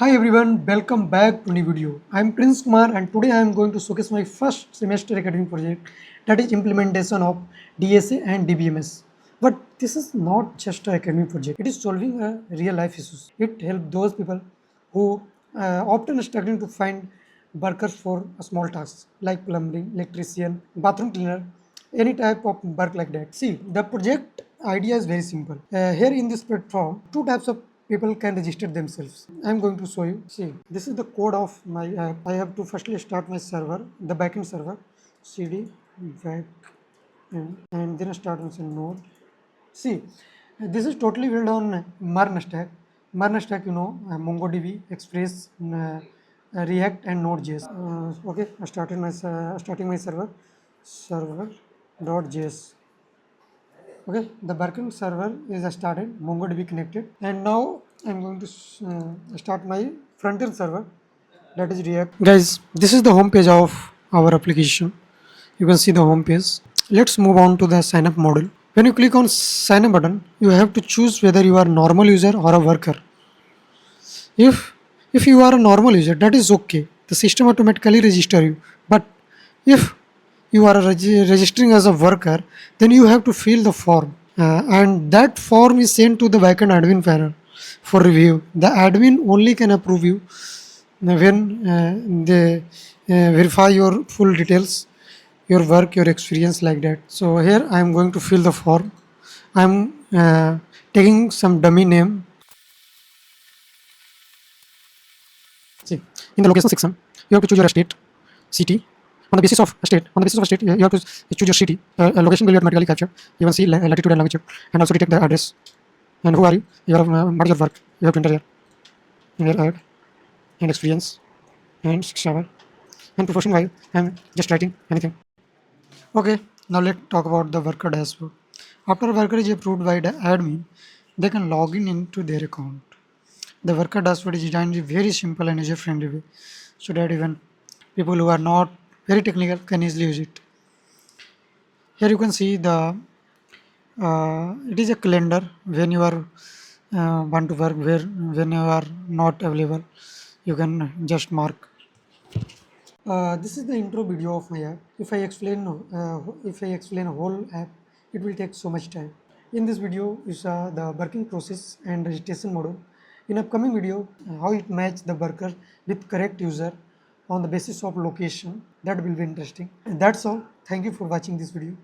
Hi everyone, welcome back to new video. I am Prince Kumar and today I am going to showcase my first semester academic project, that is implementation of DSA and DBMS. But this is not just an academic project, it is solving a real life issues. It helps those people who often struggling to find workers for a small tasks like plumbing, electrician, bathroom cleaner, any type of work like that. See, the project idea is very simple. Here in this platform, two types of people can register themselves. I'm going to show you. See, this is the code of my app. I have to firstly start my server, the backend server, cd back and then I start with a node. See, this is totally built on MERN stack. MERN stack, MongoDB, Express, React, and Node.js. Okay, I started my starting my server.js. Okay, the backend server is started, MongoDB connected, and now I'm going to start my front-end server, that is React. Guys, this is the home page of our application. You can see the home page. Let's move on to the sign up module. When you click on sign up button, you have to choose whether you are normal user or a worker. If you are a normal user, that is okay. The system automatically register you. But if you are registering as a worker, then you have to fill the form, and that form is sent to the backend admin panel for review. The admin only can approve you when they verify your full details, your work, your experience, like that. So here I am going to fill the form. I am taking some dummy name. See, in the location section, you have to choose your state, city. On the basis of a state, you have to choose your city. Location will be automatically captured. You can see latitude and longitude, and also detect the address. And who are you? What is your work? You have to enter here. In your ad and experience and 6 hour and profession wise. I'm just writing anything. Okay, now let's talk about the worker dashboard. After a worker is approved by the admin, they can log in into their account. The worker dashboard is designed in a very simple and user-friendly way, so that even people who are not very technical can easily use it. Here you can see the it is a calendar when you are want to work, where when you are not available, you can just mark. This is the intro video of my app. If I explain a whole app, it will take so much time. In this video, you saw the working process and registration model. In upcoming video, how it match the worker with correct user on the basis of location. That will be interesting. And that's all. Thank you for watching this video.